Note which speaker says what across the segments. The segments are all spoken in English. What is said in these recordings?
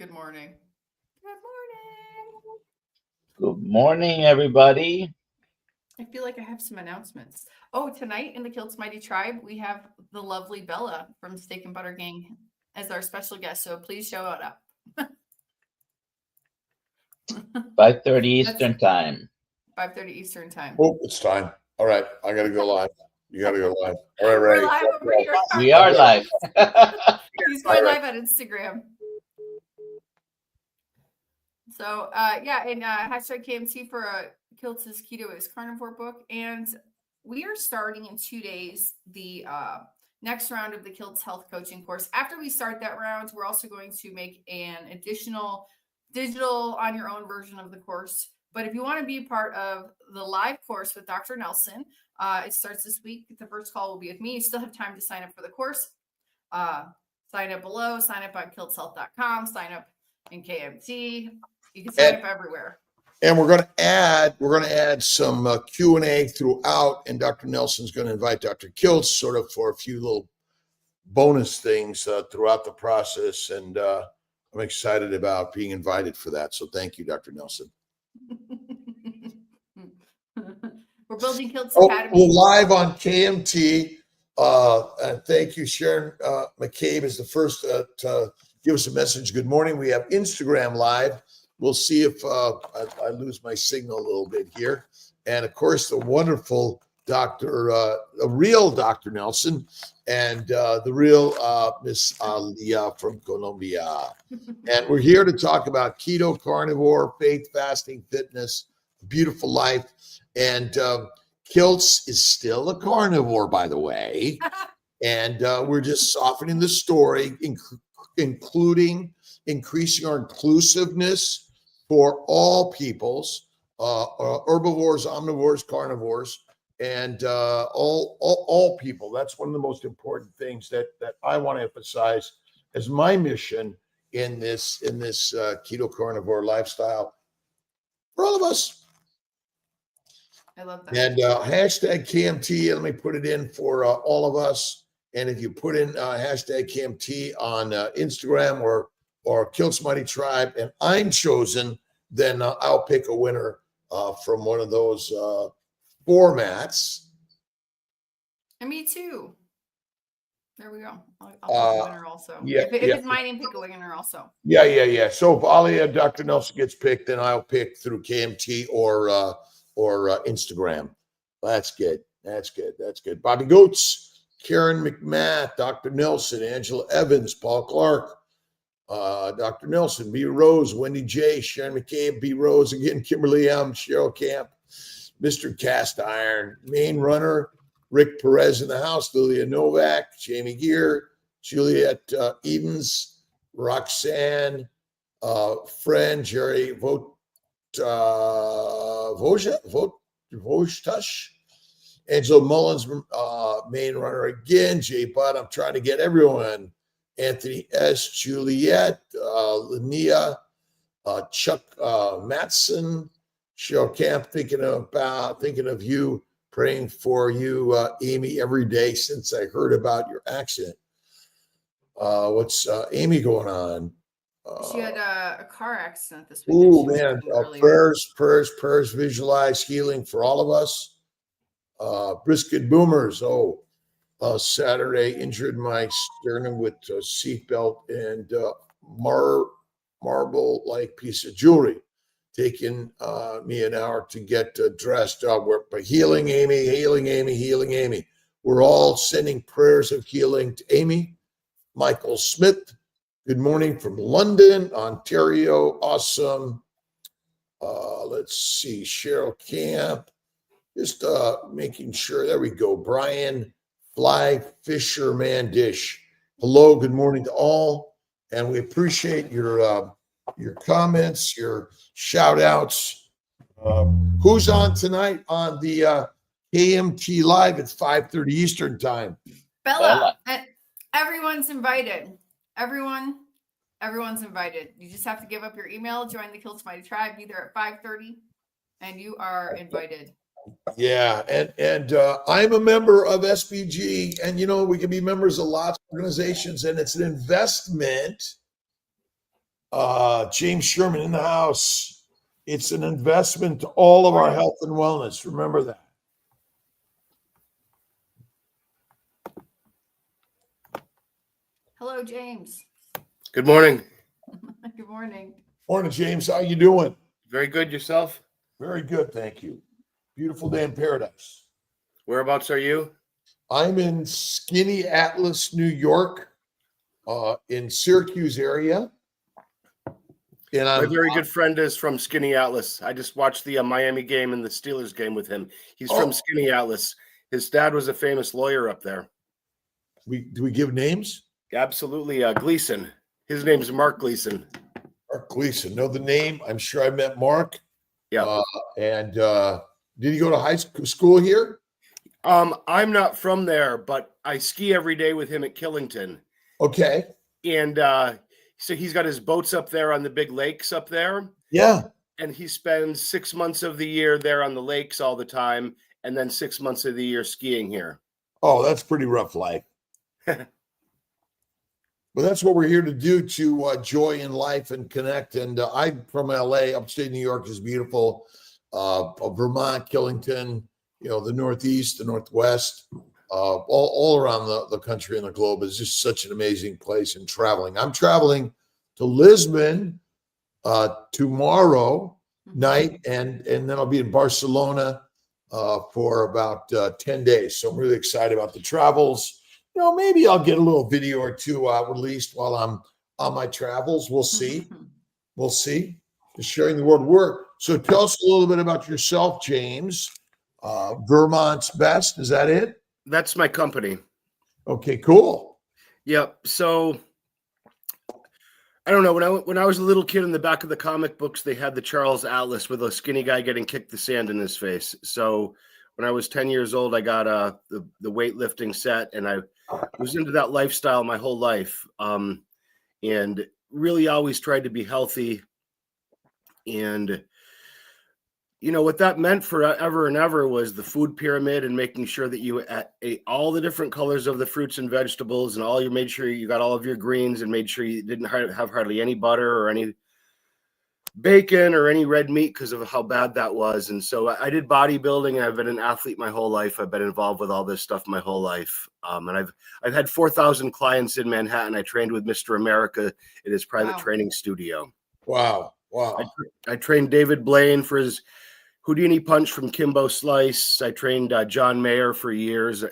Speaker 1: Good morning. Good morning.
Speaker 2: Good morning, everybody.
Speaker 1: I feel like I have some announcements. Oh, tonight in the Kiltz Mighty Tribe, we have the lovely Bella from Steak and Butter Gang as our special guest. So please show it up.
Speaker 2: 5:30 Eastern Time.
Speaker 1: 5:30 Eastern Time.
Speaker 3: Oh, it's time. All right, I gotta go live. You gotta go live. All right,
Speaker 1: We're
Speaker 3: ready.
Speaker 1: live over here.
Speaker 2: We are live.
Speaker 1: He's going live on Instagram. So yeah, and hashtag KMT for Kiltz's Keto is Carnivore book. And we are starting in 2 days the next round of the Kiltz Health Coaching course. After we start that round, we're also going to make an additional digital on your own version of the course. But if you want to be part of the live course with Dr. Nelson, it starts this week. The first call will be with me. You still have time to sign up for the course. Sign up below, sign up on kiltzhealth.com, sign up in KMT. You can sign up everywhere.
Speaker 3: And we're gonna add some Q&A throughout, and Dr. Nelson's gonna invite Dr. Kiltz sort of for a few little bonus things throughout the process. And I'm excited about being invited for that. So thank you, Dr. Nelson.
Speaker 1: We're building Kiltz Academy.
Speaker 3: We're live on KMT. And thank you, Sharon McCabe is the first to give us a message. Good morning. We have Instagram live. We'll see if I lose my signal a little bit here. And of course, the wonderful the real Dr. Nelson and the real Miss Alia from Colombia. And we're here to talk about keto, carnivore, faith, fasting, fitness, beautiful life. And Kiltz is still a carnivore, by the way. And we're just softening the story, including increasing our inclusiveness for all peoples, herbivores, omnivores, carnivores, and all people. That's one of the most important things that I want to emphasize as my mission in this keto carnivore lifestyle for all of us.
Speaker 1: I love that.
Speaker 3: And hashtag KMT, let me put it in for all of us. And if you put in hashtag KMT on Instagram or Kiltz Mighty Tribe, and I'm chosen, then I'll pick a winner from one of those formats.
Speaker 1: And me too. There we go. I'll pick a winner also.
Speaker 3: Yeah,
Speaker 1: if it's my name, pick a winner also.
Speaker 3: Yeah. So if Alia, Dr. Nelson gets picked, then I'll pick through KMT or Instagram. That's good. Bobby Goats, Karen McMath, Dr. Nelson, Angela Evans, Paul Clark, Dr. Nelson, B. Rose, Wendy J, Sharon McCabe, B. Rose again, Kimberly M, Cheryl Camp, Mr. Cast Iron, Main Runner, Rick Perez in the house, Lilia Novak, Jamie Gear, Juliet Edens, Roxanne, friend Jerry Vojtush, Angela Mullins, Main Runner again, Jay Butt. I'm trying to get everyone. Anthony S, Juliet, Linnea, Chuck Matson, Cheryl Camp, thinking of you, praying for you, Amy, every day since I heard about your accident. What's Amy going on?
Speaker 1: She had a car accident this week.
Speaker 3: Oh man, prayers, visualize healing for all of us. Brisket Boomers. Saturday injured my sternum with a seatbelt and marble-like piece of jewelry. Taking me an hour to get dressed up. But healing Amy. We're all sending prayers of healing to Amy. Michael Smith, good morning from London, Ontario. Awesome. Let's see, Cheryl Camp. Just making sure. There we go. Brian Fly Fisherman Dish. Hello, good morning to all. And we appreciate your comments, your shout outs. Who's on tonight on the KMT Live at 5:30 Eastern Time?
Speaker 1: Bella. Everyone's invited. Everyone's invited. You just have to give up your email, join the Kiltz Mighty Tribe, be there at 5:30, and you are invited.
Speaker 3: Yeah, and I'm a member of SBG, and we can be members of lots of organizations, and it's an investment James Sherman in the house. It's an investment to all of our health and wellness. Remember that.
Speaker 1: Hello, James.
Speaker 4: Good morning.
Speaker 1: Good morning.
Speaker 3: Morning, James. How you doing?
Speaker 4: Very good. Yourself?
Speaker 3: Very good, thank you. Beautiful day in paradise.
Speaker 4: Whereabouts are you?
Speaker 3: I'm in Skinny Atlas, New York, in Syracuse area. And
Speaker 4: My very good friend is from Skinny Atlas. I just watched the Miami game and the Steelers game with him. He's from Skinny Atlas. His dad was a famous lawyer up there.
Speaker 3: Do we give names?
Speaker 4: Absolutely. Gleason. His name's Mark Gleason.
Speaker 3: Mark Gleason. Know the name? I'm sure I met Mark.
Speaker 4: Yeah.
Speaker 3: And did he go to high school here?
Speaker 4: I'm not from there, but I ski every day with him at Killington.
Speaker 3: Okay.
Speaker 4: And so he's got his boats up there on the big lakes up there.
Speaker 3: Yeah.
Speaker 4: And he spends 6 months of the year there on the lakes all the time, and then 6 months of the year skiing here.
Speaker 3: Oh, that's pretty rough life. But that's what we're here to do, to joy in life and connect. And I'm from LA. Upstate New York is beautiful. Vermont, Killington, the Northeast, the Northwest, all around the country and the globe is just such an amazing place. And traveling. I'm traveling to Lisbon tomorrow night, and then I'll be in Barcelona for about 10 days. So I'm really excited about the travels. Maybe I'll get a little video or two released while I'm on my travels. We'll see. We'll see. Just sharing the word work. So tell us a little bit about yourself, James. Vermont's Best. Is that it?
Speaker 4: That's my company.
Speaker 3: Okay, cool.
Speaker 4: Yep. So I don't know. When I was a little kid, in the back of the comic books, they had the Charles Atlas with a skinny guy getting kicked the sand in his face. So when I was 10 years old, I got the weightlifting set, and I was into that lifestyle my whole life, and really always tried to be healthy. And what that meant forever and ever was the food pyramid, and making sure that you ate all the different colors of the fruits and vegetables, and you made sure you got all of your greens, and made sure you didn't have hardly any butter or any bacon or any red meat because of how bad that was. And so I did bodybuilding, and I've been an athlete my whole life. I've been involved with all this stuff my whole life. And I've had 4,000 clients in Manhattan. I trained with Mr. America at his private training studio.
Speaker 3: Wow.
Speaker 4: I trained David Blaine for his Houdini punch from Kimbo Slice. I trained John Mayer for years.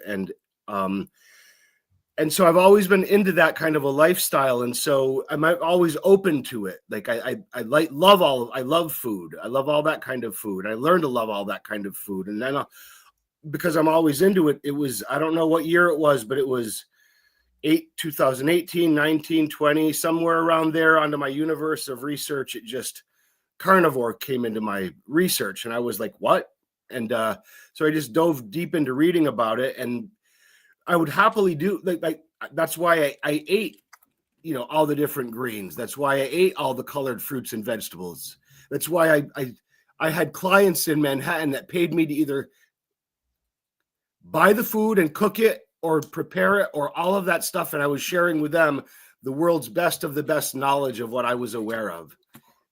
Speaker 4: And so I've always been into that kind of a lifestyle. And so I'm always open to it. Like I love food. I love all that kind of food. I learned to love all that kind of food. And then because I'm always into it, it was, I don't know what year it was, but it was 2018, 19, 20, somewhere around there onto my universe of research. It just, carnivore came into my research, and I was like, what? And so I just dove deep into reading about it, and I would happily do like that's why I ate, all the different greens. That's why I ate all the colored fruits and vegetables. That's why I had clients in Manhattan that paid me to either buy the food and cook it or prepare it or all of that stuff. And I was sharing with them the world's best of the best knowledge of what I was aware of.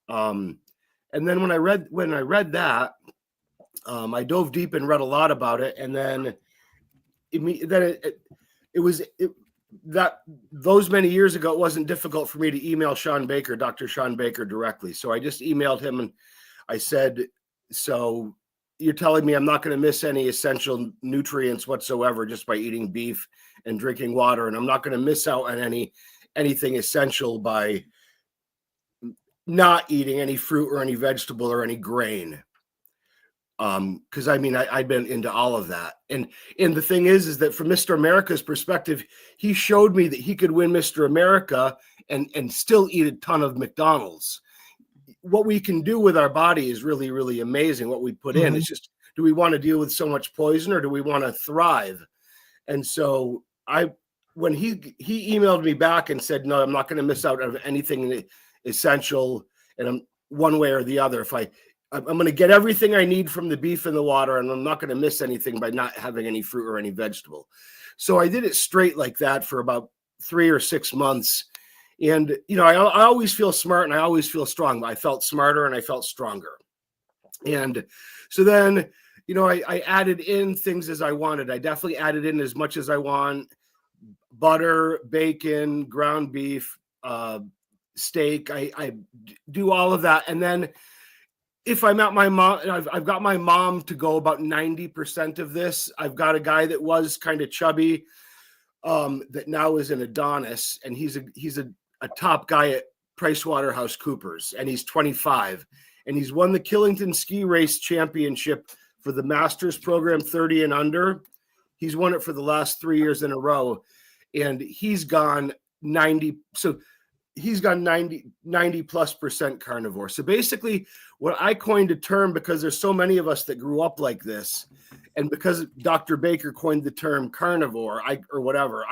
Speaker 4: And then when I read that, I dove deep and read a lot about it. And then those many years ago, it wasn't difficult for me to email Dr. Sean Baker directly. So I just emailed him, and I said, so you're telling me I'm not going to miss any essential nutrients whatsoever just by eating beef and drinking water, and I'm not going to miss out on anything essential by not eating any fruit or any vegetable or any grain. Because I've been into all of that. And the thing is that from Mr. America's perspective, he showed me that he could win Mr. America and still eat a ton of McDonald's. What we can do with our body is really, really amazing. What we put in, it's just, do we want to deal with so much poison, or do we want to thrive? And so when he emailed me back and said, no, I'm not going to miss out on anything essential, and I'm one way or the other. I'm going to get everything I need from the beef and the water, and I'm not going to miss anything by not having any fruit or any vegetable. So I did it straight like that for about 3 or 6 months. And, I always feel smart and I always feel strong, but I felt smarter and I felt stronger. And so then, I added in things as I wanted. I definitely added in as much as I want: butter, bacon, ground beef, steak. I do all of that. And then if I'm at my mom, I've got my mom to go about 90% of this. I've got a guy that was kind of chubby, that now is an Adonis, and he's a top guy at PricewaterhouseCoopers, and he's 25, and he's won the Killington Ski Race Championship for the Masters program, 30 and under. He's won it for the last 3 years in a row, and he's gone 90. So he's gone 90+% carnivore. So basically, what I coined a term, because there's so many of us that grew up like this, and because Dr. Baker coined the term carnivore, I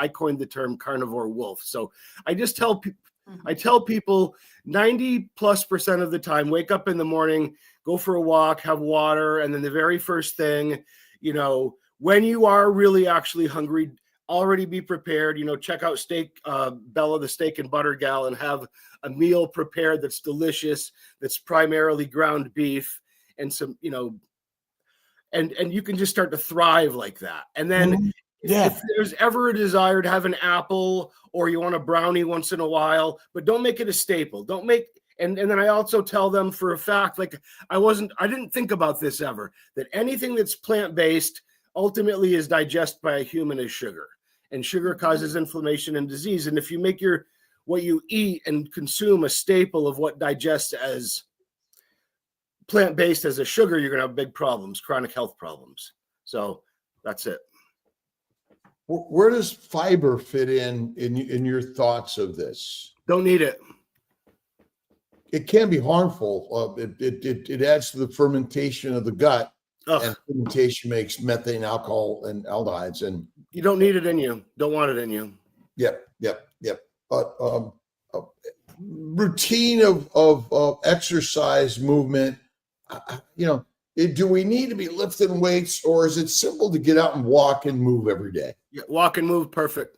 Speaker 4: coined the term carnivore wolf. So I just tell people 90+% of the time, wake up in the morning, go for a walk, have water, and then the very first thing, when you are really actually hungry, already be prepared. Check out Bella, the steak and butter gal, and have a meal prepared that's delicious, that's primarily ground beef, and some, and you can just start to thrive like that. And then if there's ever a desire to have an apple, or you want a brownie once in a while, but don't make it a staple. Don't make, and then I also tell them for a fact, like I didn't think about this ever, that anything that's plant-based ultimately is digested by a human as sugar, and sugar causes inflammation and disease. And if you make what you eat and consume a staple of what digests as plant-based as a sugar, you're going to have big problems, chronic health problems. So that's it.
Speaker 3: Where does fiber fit in your thoughts of this?
Speaker 4: Don't need it.
Speaker 3: It can be harmful. It adds to the fermentation of the gut.
Speaker 4: Ugh.
Speaker 3: And fermentation makes methane, alcohol, and aldehydes. And
Speaker 4: you don't need it in you. Don't want it in you.
Speaker 3: Yep. But routine of exercise, movement. Do we need to be lifting weights, or is it simple to get out and walk and move every day?
Speaker 4: Yeah, walk and move, perfect.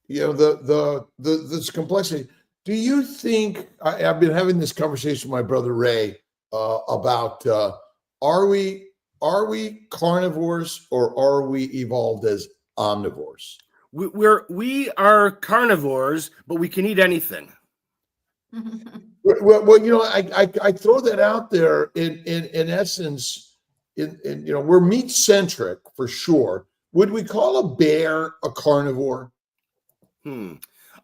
Speaker 3: This complexity. Do you think I've been having this conversation with my brother Ray about are we carnivores, or are we evolved as omnivores?
Speaker 4: We are carnivores, but we can eat anything.
Speaker 3: Well, I throw that out there in essence. We're meat centric for sure. Would we call a bear a carnivore?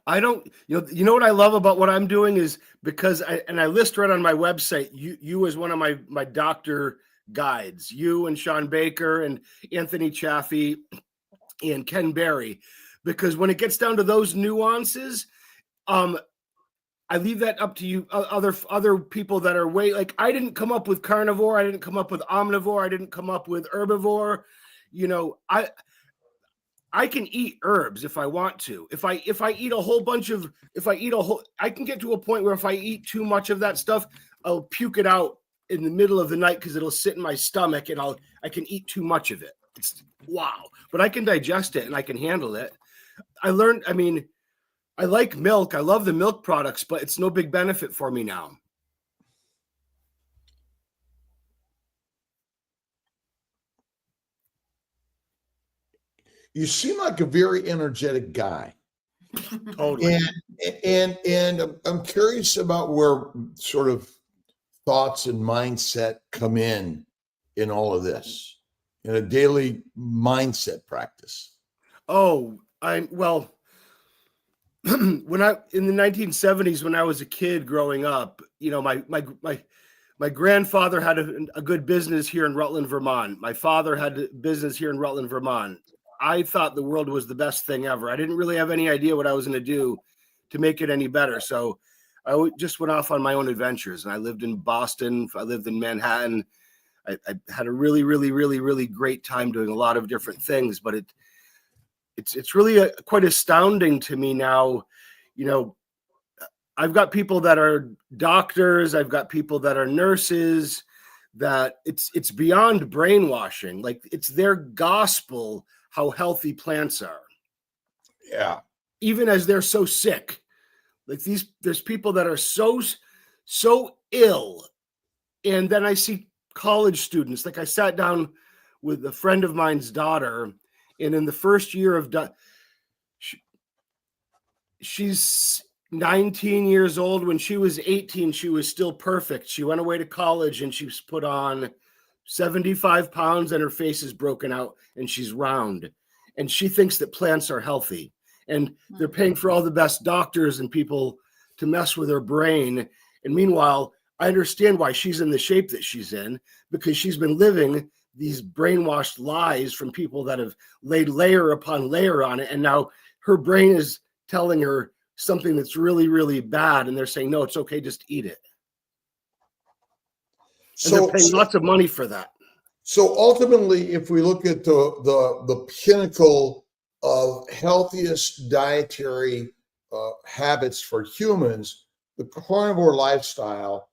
Speaker 4: I don't. You know what I love about what I'm doing is because I list right on my website. You as one of my doctor guides. You and Sean Baker and Anthony Chaffee and Ken Berry, because when it gets down to those nuances, I leave that up to you, other people that are I didn't come up with carnivore. I didn't come up with omnivore. I didn't come up with herbivore. I can eat herbs if I want to. If I eat a whole bunch of, I can get to a point where if I eat too much of that stuff, I'll puke it out in the middle of the night because it'll sit in my stomach and I can eat too much of it. It's wow. But I can digest it and I can handle it. I like milk. I love the milk products, but it's no big benefit for me now.
Speaker 3: You seem like a very energetic guy.
Speaker 4: Totally.
Speaker 3: And I'm curious about where sort of thoughts and mindset come in all of this, in a daily mindset practice.
Speaker 4: When in the 1970s, when I was a kid growing up, my grandfather had a good business here in Rutland, Vermont. My father had a business here in Rutland, Vermont. I thought the world was the best thing ever. I didn't really have any idea what I was going to do to make it any better. So I just went off on my own adventures, and I lived in Boston. I lived in Manhattan. I had a really, really, really, really great time doing a lot of different things, but it's really quite astounding to me now. I've got people that are doctors. I've got people that are nurses, that it's beyond brainwashing. Like, it's their gospel how healthy plants are.
Speaker 3: Yeah.
Speaker 4: even as they're so sick. Like there's people that are so ill. And then I see college students. Like I sat down with a friend of mine's daughter, and in the first year of she's 19 years old. When she was 18, she was still perfect. She went away to college and she's put on 75 pounds and her face is broken out and she's round. And she thinks that plants are healthy. And they're paying for all the best doctors and people to mess with her brain. And meanwhile, I understand why she's in the shape that she's in, because she's been living these brainwashed lies from people that have laid layer upon layer on it. And now her brain is telling her something that's really, really bad. And they're saying, no, it's okay, just eat it. And they're paying lots of money for that.
Speaker 3: So ultimately, if we look at the pinnacle of healthiest dietary habits for humans, the carnivore lifestyle,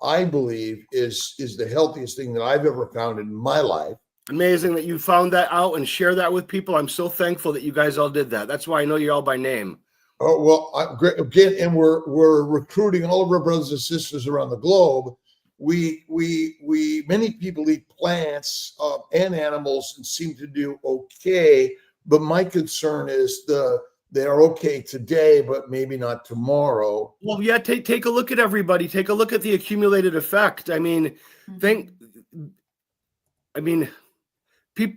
Speaker 3: I believe, is the healthiest thing that I've ever found in my life.
Speaker 4: Amazing that you found that out and share that with people. I'm so thankful that you guys all did that. That's why I know you all by name.
Speaker 3: Oh, well, again, and we're recruiting all of our brothers and sisters around the globe. Many people eat plants and animals and seem to do okay. But my concern is they are okay today, but maybe not tomorrow.
Speaker 4: Well, yeah, take a look at everybody. Take a look at the accumulated effect. I mean,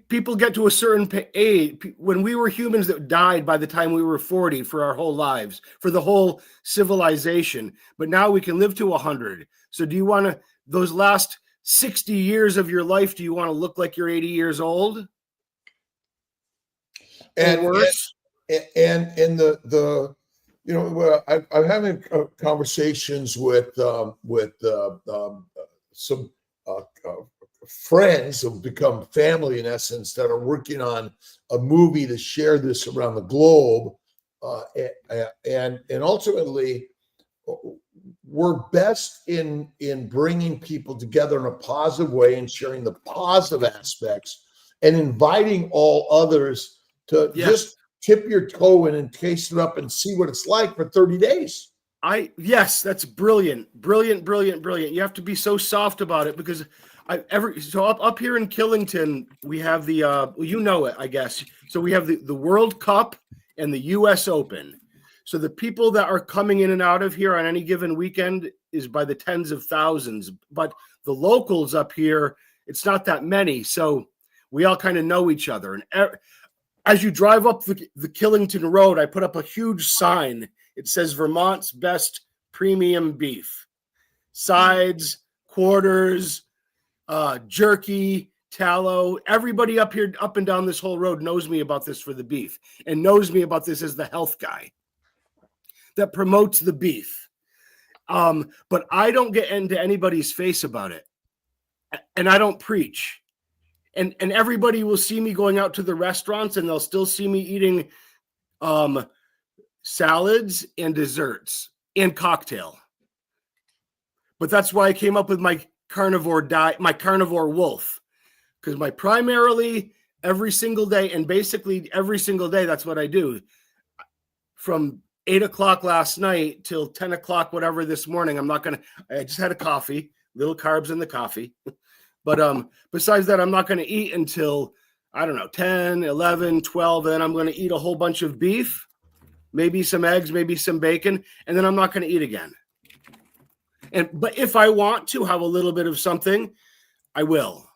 Speaker 4: people get to a certain age. When we were humans that died by the time we were 40 for our whole lives, for the whole civilization. But now we can live to 100. So do you want to, those last 60 years of your life, do you want to look like you're 80 years old?
Speaker 3: And
Speaker 4: worse?
Speaker 3: And the you know, I'm having conversations with some friends who've become family in essence that are working on a movie to share this around the globe, and ultimately we're best in bringing people together in a positive way and sharing the positive aspects and inviting all others to just tip your toe in and taste it up and see what it's like for 30 days.
Speaker 4: Yes, that's brilliant. You have to be so soft about it, because up here in Killington, we have the you know it, I guess. So we have the World Cup and the US Open. So the people that are coming in and out of here on any given weekend is by the tens of thousands, but the locals up here, it's not that many. So we all kind of know each other. And as you drive up the Killington Road, I put up a huge sign. It says Vermont's best premium beef. Sides, quarters, jerky, tallow. Everybody up here, up and down this whole road knows me about this for the beef, and knows me about this as the health guy that promotes the beef. But I don't get into anybody's face about it. And I don't preach. And everybody will see me going out to the restaurants, and they'll still see me eating salads and desserts and cocktail. But that's why I came up with my carnivore diet, my carnivore wolf, because my primarily every single day, and basically every single day, that's what I do. From 8 o'clock last night till 10 o'clock, whatever this morning, I just had a coffee, little carbs in the coffee. But besides that, I'm not going to eat until, I don't know, 10, 11, 12. And then I'm going to eat a whole bunch of beef, maybe some eggs, maybe some bacon. And then I'm not going to eat again. But if I want to have a little bit of something, I will.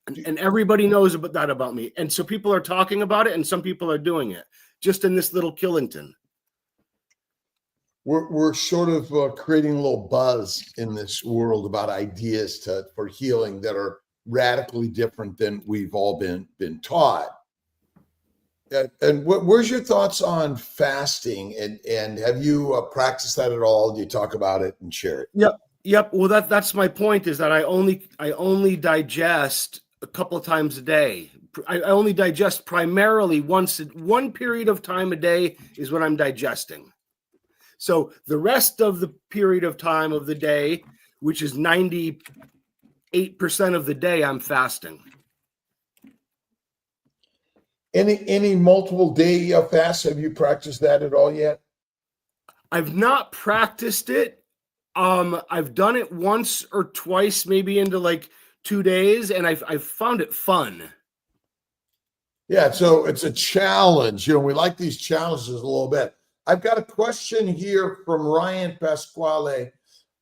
Speaker 4: And everybody knows about me. And so people are talking about it, and some people are doing it just in this little Killington.
Speaker 3: We're sort of creating a little buzz in this world about ideas for healing that are radically different than we've all been taught. And where's your thoughts on fasting? And have you practiced that at all? Do you talk about it and share it?
Speaker 4: Yep. Well, that's my point, is that I only digest a couple of times a day. I only digest primarily one period of time a day is when I'm digesting. So the rest of the period of time of the day, which is 98% of the day, I'm fasting.
Speaker 3: Any multiple day fasts? Have you practiced that at all yet?
Speaker 4: I've not practiced it. I've done it once or twice, maybe into like 2 days, and I've found it fun.
Speaker 3: Yeah, so it's a challenge. We like these challenges a little bit. I've got a question here from Ryan Pasquale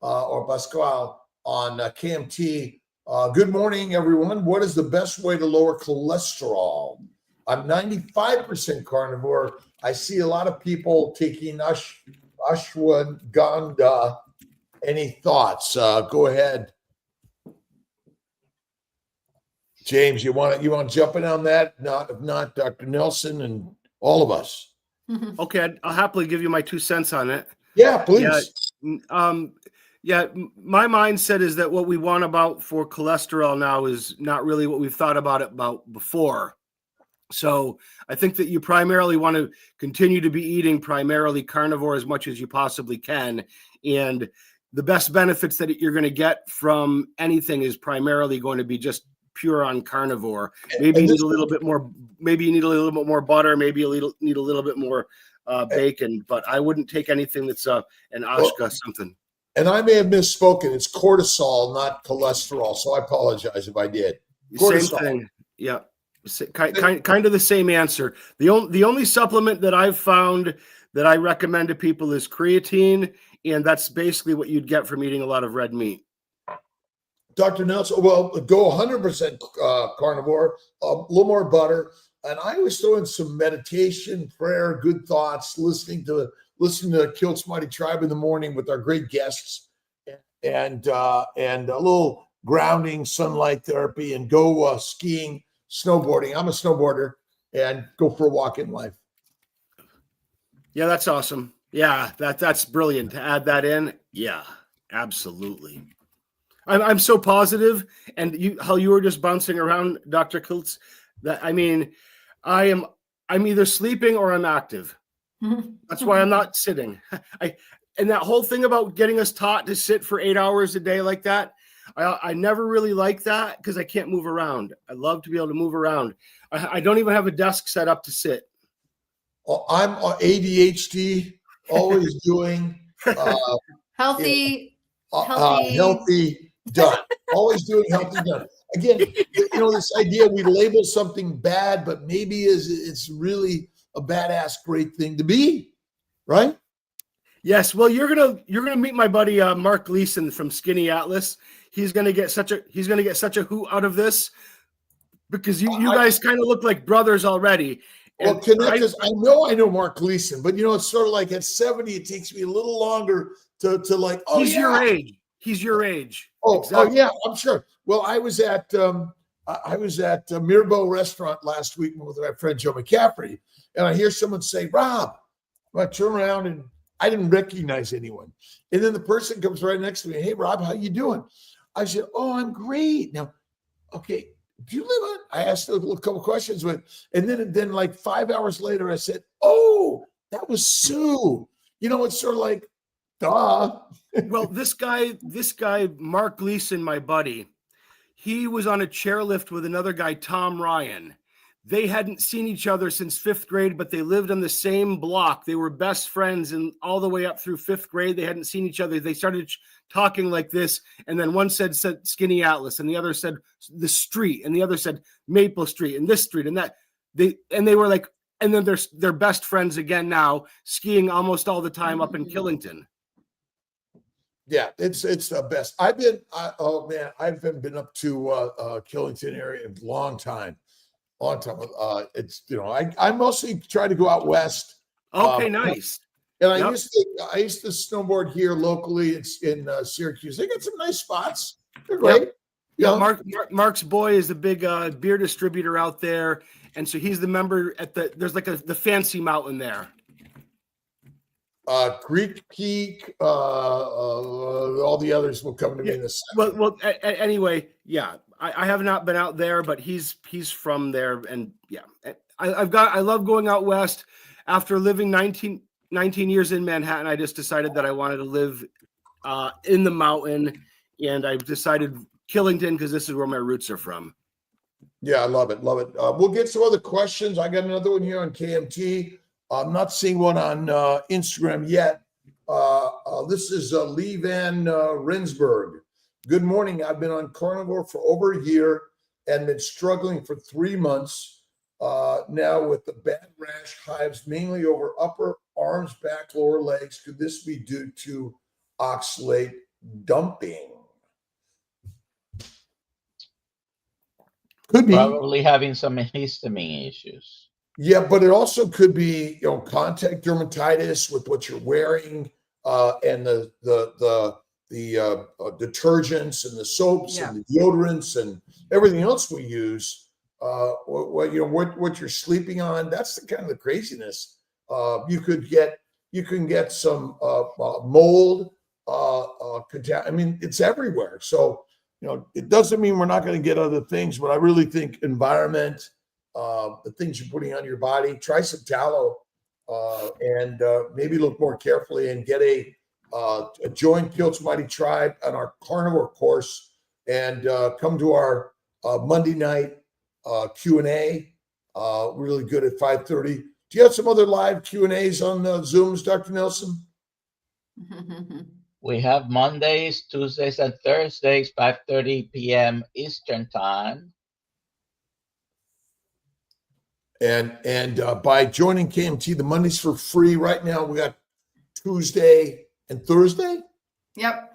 Speaker 3: or Pasquale on KMT. Good morning, everyone. What is the best way to lower cholesterol? I'm 95% carnivore. I see a lot of people taking ashwagandha. Any thoughts? Go ahead. James, you want to jump in on that? If not, Dr. Nelson and all of us.
Speaker 4: Okay, I'll happily give you my 2 cents on it.
Speaker 3: Yeah, please.
Speaker 4: Yeah, my mindset is that what we want about for cholesterol now is not really what we've thought about before. So I think that you primarily want to continue to be eating primarily carnivore as much as you possibly can. And the best benefits that you're going to get from anything is primarily going to be just pure on carnivore. Maybe you need a little bit more. Maybe you need a little bit more butter. Maybe you need a little bit more bacon. But I wouldn't take anything that's an ashka something.
Speaker 3: And I may have misspoken. It's cortisol, not cholesterol. So I apologize if I did.
Speaker 4: Cortisol. Same thing. Yeah. Kind of the same answer. The only supplement that I've found that I recommend to people is creatine, and that's basically what you'd get from eating a lot of red meat.
Speaker 3: Dr. Nelson, well, go 100% carnivore, a little more butter, and I always throw in some meditation, prayer, good thoughts, listening to Kiltz Mighty Tribe in the morning with our great guests, and a little grounding, sunlight therapy, and go skiing, snowboarding. I'm a snowboarder, and go for a walk in life.
Speaker 4: Yeah, that's awesome. Yeah, that's brilliant to add that in. Yeah, absolutely. I'm so positive, and how you were just bouncing around, Dr. Kiltz, that I'm either sleeping or I'm active. That's why I'm not sitting. And that whole thing about getting us taught to sit for 8 hours a day like that, I never really like that because I can't move around. I love to be able to move around. I don't even have a desk set up to sit.
Speaker 3: I'm ADHD, always doing
Speaker 1: healthy,
Speaker 3: done. Always doing healthy done. Again, this idea we label something bad, but maybe it's really a badass great thing to be, right?
Speaker 4: Yes. Well, you're gonna meet my buddy Mark Gleason from Skinny Atlas. He's gonna get such a hoot out of this because you guys kind of look like brothers already.
Speaker 3: Well, connect us. I know Mark Gleason, but it's sort of like at 70, it takes me a little longer to like. Oh,
Speaker 4: he's your age. He's your age.
Speaker 3: Oh,
Speaker 4: exactly.
Speaker 3: Oh yeah, I'm sure. Well, I was at Mirbeau Restaurant last week with my friend Joe McCaffrey, and I hear someone say, "Rob," I turn around and I didn't recognize anyone, and then the person comes right next to me. Hey, Rob, how you doing? I said, "Oh, I'm great." Now, okay. Do you live on? I asked a couple questions and then like 5 hours later, I said, "Oh, that was Sue." It's sort of like, duh.
Speaker 4: Well, this guy, Mark Gleason, my buddy, he was on a chairlift with another guy, Tom Ryan. They hadn't seen each other since 5th grade, but they lived on the same block. They were best friends, and all the way up through 5th grade, they hadn't seen each other. They started talking like this, and then one said Skinny Atlas, and the other said the street, and the other said Maple Street, and this street, and that. They were like, and then they're best friends again now, skiing almost all the time up in Killington.
Speaker 3: Yeah, it's the best. I've been up to Killington area a long time. It's I mostly try to go out west.
Speaker 4: Okay, nice.
Speaker 3: And I used to snowboard here locally. It's in Syracuse. They got some nice spots. They're great.
Speaker 4: Yep. Mark's boy is a big beer distributor out there, and so he's the member at there's like the fancy mountain there.
Speaker 3: Creek Peak, all the others will come to me in a second.
Speaker 4: Well, anyway, yeah, I have not been out there, but he's from there, and yeah, I love going out west. After living 19 years in Manhattan, I just decided that I wanted to live in the mountain, and I decided Killington because this is where my roots are from.
Speaker 3: Yeah, I love it. Love it. We'll get some other questions. I got another one here on KMT. I'm not seeing one on Instagram yet. This is Lee Van Rensburg. Good morning. I've been on carnivore for over a year and been struggling for 3 months now with the bad rash hives, mainly over upper arms, back, lower legs. Could this be due to oxalate dumping? Could be.
Speaker 2: Probably having some histamine issues.
Speaker 3: Yeah, but it also could be, contact dermatitis with what you're wearing, and the detergents and the soaps and the deodorants and everything else we use. What you're sleeping on. That's the kind of the craziness. You can get some mold. I mean, it's everywhere. So it doesn't mean we're not going to get other things, but I really think environment. The things you're putting on your body, try some tallow, and maybe look more carefully and get a join Kiltz Mighty Tribe on our carnivore course, and come to our Monday night Q&A. Really good at 5:30. Do you have some other live Q&As on Zooms, Dr. Nelson?
Speaker 2: We have Mondays, Tuesdays, and Thursdays, 5:30 p.m. Eastern Time.
Speaker 3: And by joining KMT, the Mondays for free. Right now, we got Tuesday and Thursday.
Speaker 1: Yep.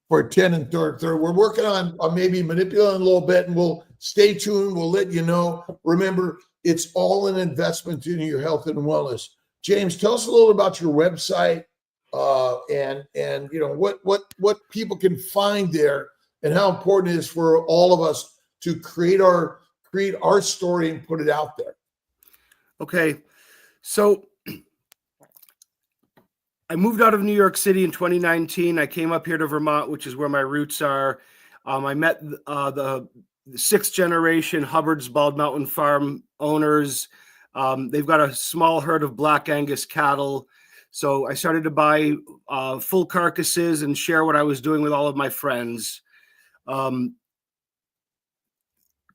Speaker 3: For 10 and 3rd. We're working on maybe manipulating a little bit, and we'll stay tuned. We'll let you know. Remember, it's all an investment in your health and wellness. James, tell us a little about your website, and what people can find there, and how important it is for all of us to create our story and put it out there.
Speaker 4: Okay, so I moved out of New York City in 2019. I came up here to Vermont, which is where my roots are. I met the 6th generation Hubbard's Bald Mountain Farm owners. They've got a small herd of Black Angus cattle. So I started to buy full carcasses and share what I was doing with all of my friends.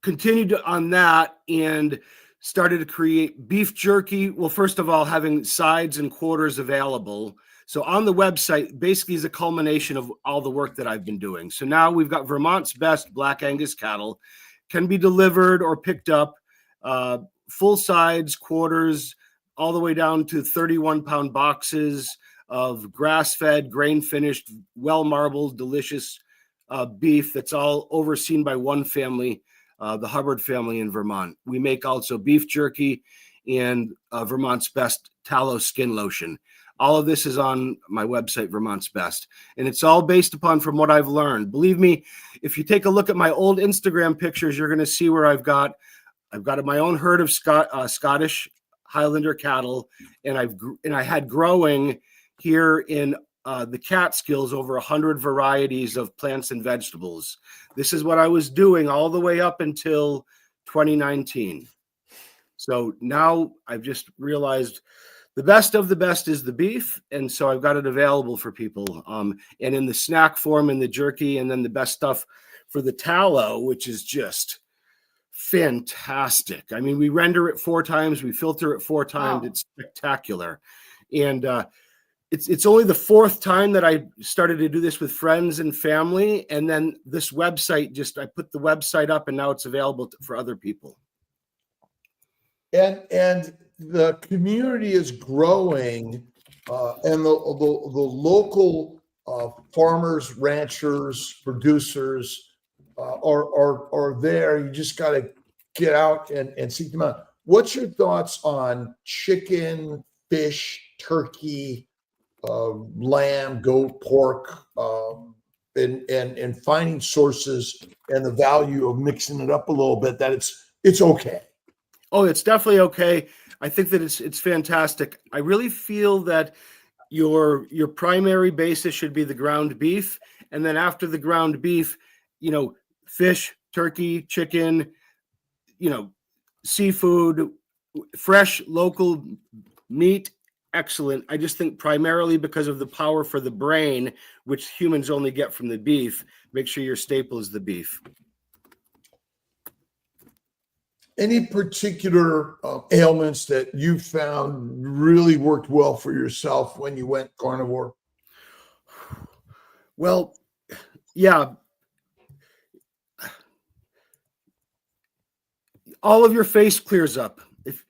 Speaker 4: Continued on that and started to create beef jerky. Well, first of all, having sides and quarters available. So on the website, basically is a culmination of all the work that I've been doing. So now we've got Vermont's best Black Angus cattle, can be delivered or picked up, full sides, quarters, all the way down to 31-pound boxes of grass-fed, grain-finished, well-marbled, delicious beef that's all overseen by one family, the Hubbard family in Vermont. We make also beef jerky and Vermont's best tallow skin lotion. All of this is on my website, Vermont's Best. And it's all based upon from what I've learned. Believe me, if you take a look at my old Instagram pictures, you're going to see where I've got my own herd of Scottish Highlander cattle. And I had growing here in the Catskills over 100 varieties of plants and vegetables. This is what I was doing all the way up until 2019. So now I've just realized the best of the best is the beef. And so I've got it available for people. And in the snack form, in the jerky, and then the best stuff for the tallow, which is just fantastic. I mean, we render it 4 times, we filter it 4 times. Wow. It's spectacular. And it's only the 4th time that I started to do this with friends and family. And then this website, I put the website up and now it's available for other people.
Speaker 3: And the community is growing, and the local farmers, ranchers, producers are there. You just got to get out and seek them out. What's your thoughts on chicken, fish, turkey, lamb, goat, pork, and finding sources and the value of mixing it up a little bit, that it's okay?
Speaker 4: Oh, it's definitely okay. I think that it's fantastic. I really feel that your primary basis should be the ground beef. And then after the ground beef, fish, turkey, chicken, seafood, fresh local meat, excellent. I just think primarily because of the power for the brain, which humans only get from the beef, make sure your staple is the beef.
Speaker 3: Any particular ailments that you found really worked well for yourself when you went carnivore?
Speaker 4: Well, yeah. All of your face clears up.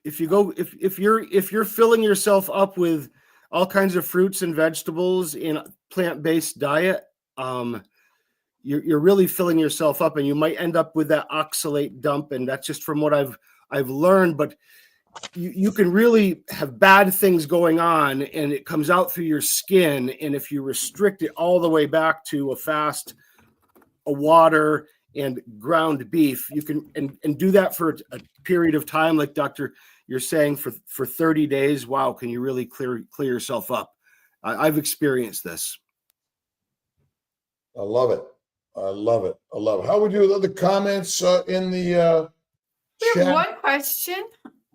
Speaker 4: If you're filling yourself up with all kinds of fruits and vegetables in a plant-based diet, you're really filling yourself up, and you might end up with that oxalate dump. And that's just from what I've learned. But you can really have bad things going on, and it comes out through your skin. And if you restrict it all the way back to a fast, a water, and ground beef, you can and do that for a period of time, like Doctor, you're saying for 30 days. Wow, can you really clear yourself up? I've experienced this.
Speaker 3: I love it. I love it. I love it. How would you with other comments in the
Speaker 1: We have
Speaker 3: chat?
Speaker 1: one question.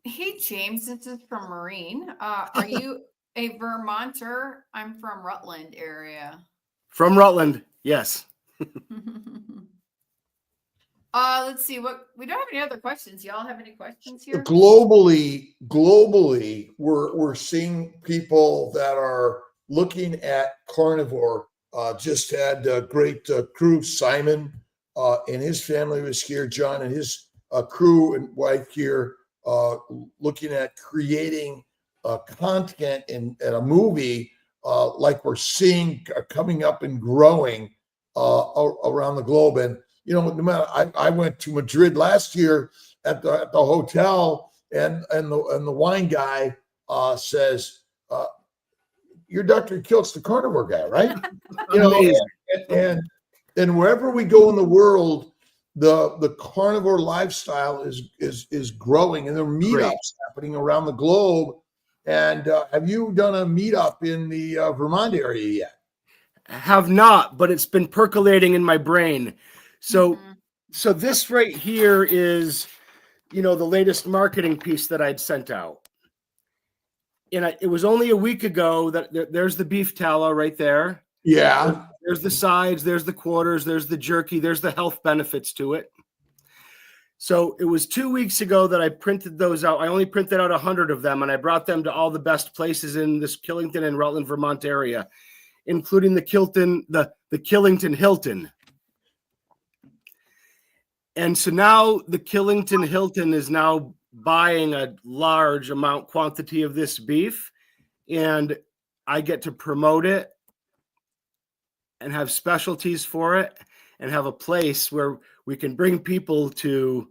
Speaker 1: Hey, James, this is from Maureen. Are you a Vermonter? I'm from Rutland area.
Speaker 4: From Rutland, yes.
Speaker 1: Let's see what we don't have any other questions. Y'all have any questions here?
Speaker 3: Globally, we're seeing people that are looking at carnivore. Just had a great crew. Simon and his family was here. John and his crew and wife here, looking at creating content in a movie like we're seeing coming up and growing around the globe. And you know, no matter, I went to Madrid last year at the hotel, and the wine guy says, "You're Dr. Kiltz, the carnivore guy, right?" You know, and wherever we go in the world, the carnivore lifestyle is growing, and there are meetups happening around the globe. And have you done a meetup in the Vermont area yet?
Speaker 4: Have not, but it's been percolating in my brain. So this right here is, you know, the latest marketing piece that I'd sent out. And it was only a week ago that there's the beef tallow right there.
Speaker 3: Yeah.
Speaker 4: There's the sides, there's the quarters, there's the jerky, there's the health benefits to it. So it was 2 weeks ago that I printed those out. I only printed out 100 of them, and I brought them to all the best places in this Killington and Rutland, Vermont area, including the Killington Hilton. And so now the Killington Hilton is now buying a large quantity of this beef, and I get to promote it and have specialties for it and have a place where we can bring people to,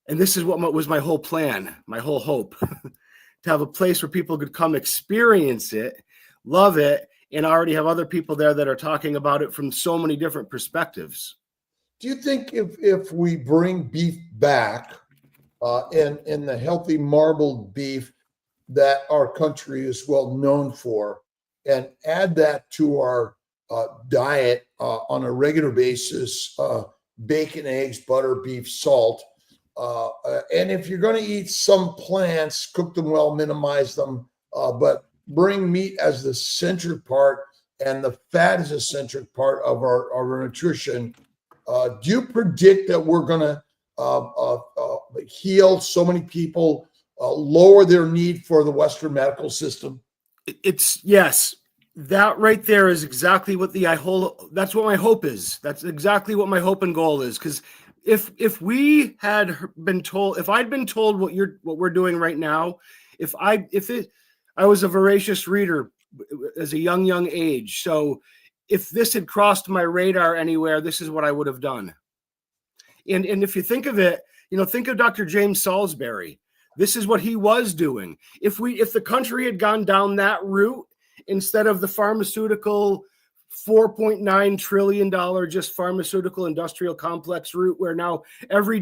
Speaker 4: and this is what was my whole plan, my whole hope, to have a place where people could come experience it, love it, and I already have other people there that are talking about it from so many different perspectives.
Speaker 3: Do you think if we bring beef back in the healthy marbled beef that our country is well known for, and add that to our diet on a regular basis, bacon, eggs, butter, beef, salt, and if you're going to eat some plants, cook them well, minimize them, but bring meat as the central part and the fat as a central part of our nutrition, do you predict that we're going to heal so many people, lower their need for the Western medical system?
Speaker 4: It's yes. That right there is exactly what that's what my hope is. That's exactly what my hope and goal is. Because if we had been told, if I'd been told what we're doing right now, I was a voracious reader as a young age. So if this had crossed my radar anywhere, this is what I would have done. And if you think of it, you know, think of Dr. James Salisbury. This is what he was doing. If the country had gone down that route, instead of the pharmaceutical $4.9 trillion just pharmaceutical industrial complex route, where now every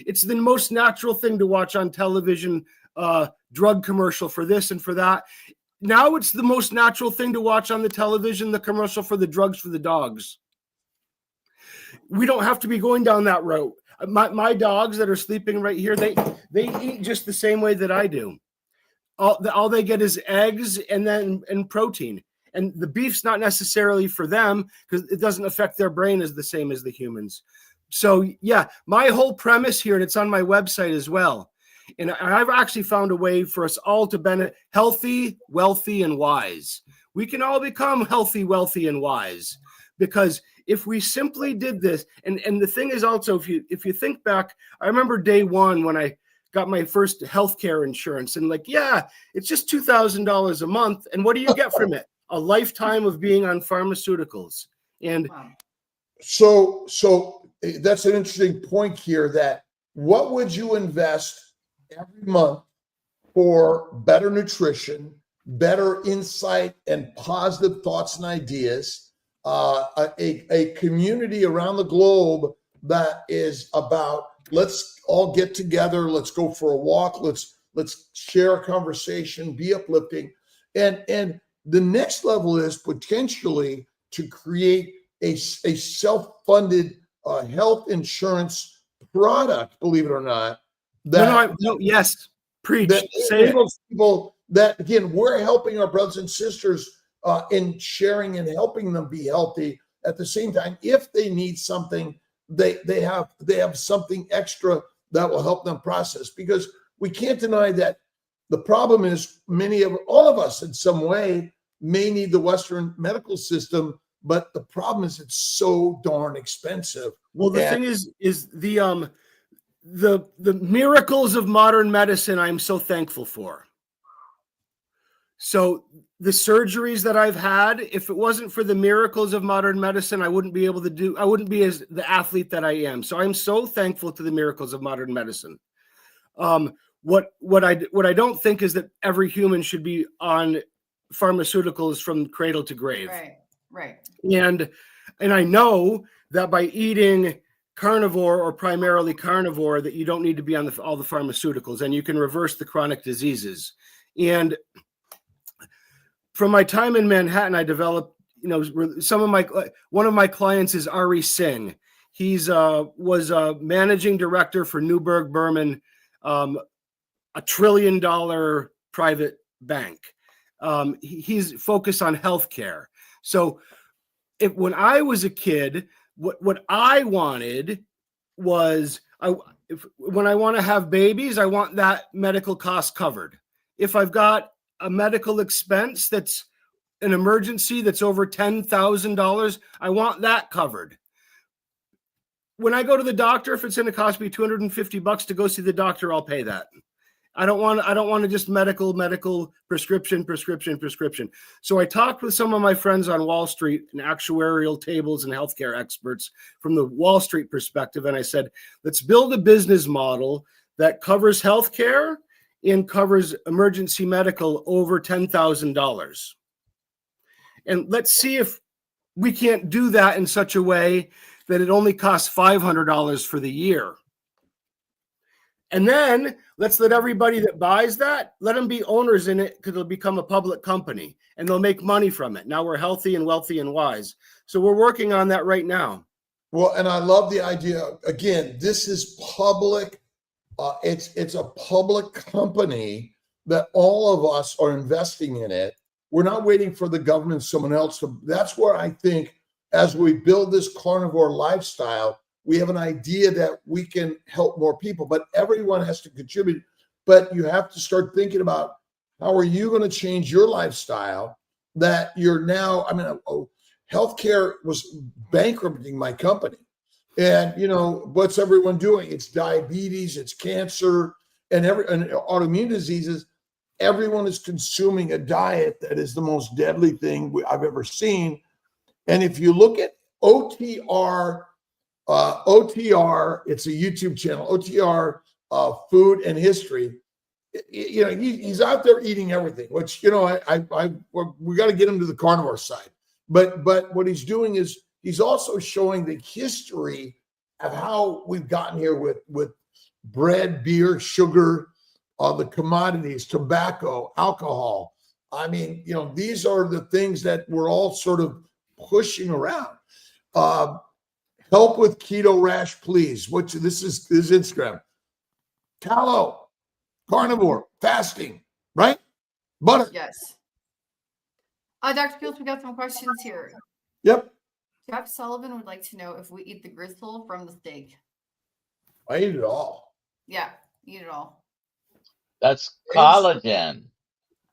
Speaker 4: it's the most natural thing to watch on television, drug commercial for this and for that. Now it's the most natural thing to watch on the television, the commercial for the drugs for the dogs. We don't have to be going down that road. My dogs that are sleeping right here, they eat just the same way that I do. All they get is eggs and protein. And the beef's not necessarily for them because it doesn't affect their brain as the same as the humans. So yeah, my whole premise here, and it's on my website as well. And I've actually found a way for us all to benefit healthy, wealthy, and wise. We can all become healthy, wealthy, and wise because if we simply did this, and the thing is also, if you think back, I remember day one when I got my first healthcare insurance, and like, yeah, it's just $2,000 a month, and what do you get from it? A lifetime of being on pharmaceuticals. And
Speaker 1: Wow.
Speaker 3: So that's an interesting point here. That what would you invest every month for better nutrition, better insight, and positive thoughts and ideas? A community around the globe that is about let's all get together, let's go for a walk, let's share a conversation, be uplifting, and the next level is potentially to create a self-funded health insurance product, believe it or not.
Speaker 4: Yes, preach,
Speaker 3: That
Speaker 4: say it.
Speaker 3: enables people that, again, we're helping our brothers and sisters in sharing and helping them be healthy. At the same time, if they need something, they have something extra that will help them process. Because we can't deny that the problem is all of us in some way may need the Western medical system, but the problem is it's so darn expensive.
Speaker 4: Well, the thing is the miracles of modern medicine I'm so thankful for. So the surgeries that I've had, if it wasn't for the miracles of modern medicine, I wouldn't be as the athlete that I am. So I'm so thankful to the miracles of modern medicine. What I don't think is that every human should be on pharmaceuticals from cradle to grave.
Speaker 1: Right.
Speaker 4: And I know that by eating carnivore or primarily carnivore, that you don't need to be on all the pharmaceuticals, and you can reverse the chronic diseases. And from my time in Manhattan, I developed, one of my clients is Ari Singh. He's was a managing director for Neuberg Berman, $1 trillion private bank. He's focused on healthcare. So when I was a kid, what I wanted was, when I want to have babies, I want that medical cost covered. If I've got a medical expense that's an emergency that's over $10,000, I want that covered. When I go to the doctor, if it's going to cost me $250 to go see the doctor, I'll pay that. I don't want to just medical prescription. So I talked with some of my friends on Wall Street and actuarial tables and healthcare experts from the Wall Street perspective. And I said, let's build a business model that covers healthcare and covers emergency medical over $10,000. And let's see if we can't do that in such a way that it only costs $500 for the year. And then let's let everybody that buys that, let them be owners in it, because it'll become a public company and they'll make money from it. Now we're healthy and wealthy and wise. So we're working on that right now.
Speaker 3: Well, and I love the idea. Again, this is public. It's a public company that all of us are investing in it. We're not waiting for the government, someone else to. That's where I think as we build this carnivore lifestyle, we have an idea that we can help more people, but everyone has to contribute. But you have to start thinking about how are you going to change your lifestyle that you're now, healthcare was bankrupting my company. And, what's everyone doing? It's diabetes, it's cancer, and autoimmune diseases. Everyone is consuming a diet that is the most deadly thing I've ever seen. And if you look at OTR, it's a YouTube channel, OTR Food and History. He's out there eating everything, which, we got to get him to the carnivore side. But what he's doing is he's also showing the history of how we've gotten here with bread, beer, sugar, the commodities, tobacco, alcohol. These are the things that we're all sort of pushing around. Help with keto rash, please. This is Instagram. Tallow, carnivore, fasting, right? Butter.
Speaker 1: Yes. Dr. Kiltz, we got some questions here.
Speaker 3: Yep.
Speaker 1: Jeff Sullivan would like to know if we eat the gristle from the steak.
Speaker 3: I eat it all.
Speaker 1: Yeah, eat it all.
Speaker 2: That's collagen.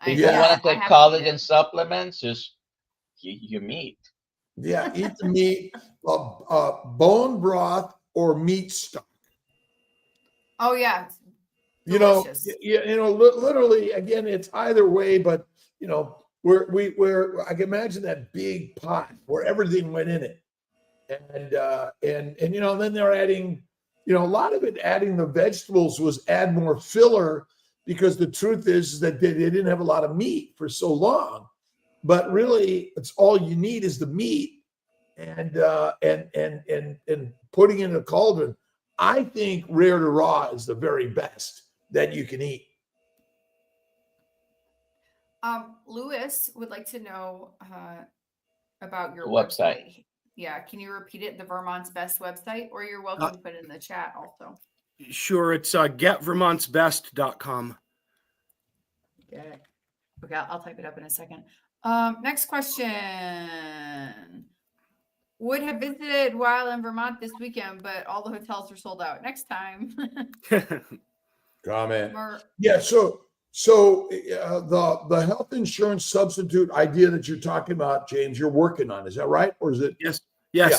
Speaker 2: If you
Speaker 3: Yeah,
Speaker 2: want to
Speaker 1: I
Speaker 2: take
Speaker 1: have to eat
Speaker 2: collagen
Speaker 1: it.
Speaker 2: supplements, just your meat.
Speaker 3: Yeah, eat the meat, bone broth or meat stock.
Speaker 1: Oh yeah,
Speaker 3: You know,
Speaker 1: delicious.
Speaker 3: literally, again, it's either way, but you know, I can imagine that big pot where everything went in it, and you know, then they're adding, you know, a lot of it adding the vegetables was add more filler because the truth is that they didn't have a lot of meat for so long, but really, it's all you need is the meat and putting it in a cauldron. I think rare to raw is the very best that you can eat.
Speaker 1: Lewis would like to know about your
Speaker 2: Website.
Speaker 1: website. Yeah, can you repeat it? The Vermont's Best website, or you're welcome to put it in the chat also.
Speaker 4: Sure, it's getvermontsbest.com.
Speaker 1: Okay. Okay, I'll type it up in a second. Next question. Would have visited while in Vermont this weekend, but all the hotels are sold out. Next time.
Speaker 3: Comment.
Speaker 1: Or-
Speaker 3: Yeah. So the health insurance substitute idea that you're talking about, James, you're working on, is that right? Or is it?
Speaker 4: Yes.
Speaker 3: Yeah.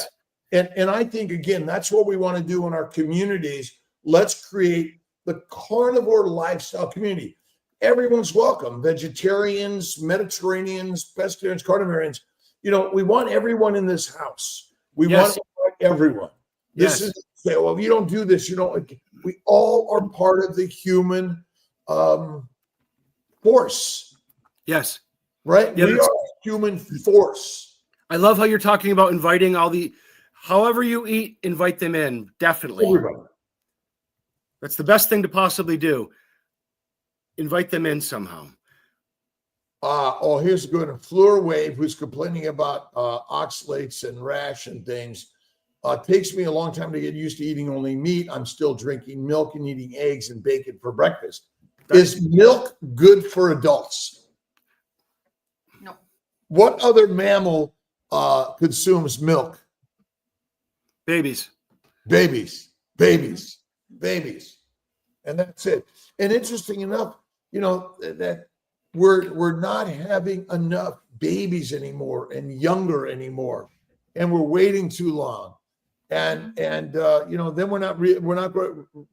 Speaker 3: And I think, again, that's what we want to do in our communities. Let's create the carnivore lifestyle community. Everyone's welcome. Vegetarians, Mediterraneans, pescatarians, carnivorians. You know, we want everyone in this house. We want everyone. This is, well, if you don't do this, you don't. We all are part of the human force.
Speaker 4: Yes.
Speaker 3: Right?
Speaker 4: Yeah,
Speaker 3: we are a human force.
Speaker 4: I love how you're talking about inviting however you eat, invite them in. Definitely.
Speaker 3: Everybody.
Speaker 4: That's the best thing to possibly do. Invite them in somehow.
Speaker 3: Here's a good one. Fleur Wave, who's complaining about oxalates and rash and things. Takes me a long time to get used to eating only meat. I'm still drinking milk and eating eggs and bacon for breakfast. Is milk good for adults?
Speaker 1: No.
Speaker 3: What other mammal consumes milk?
Speaker 4: Babies.
Speaker 3: Babies. And that's it. And interesting enough, you know, that we're not having enough babies anymore and younger anymore, and we're waiting too long. And you know, then we're not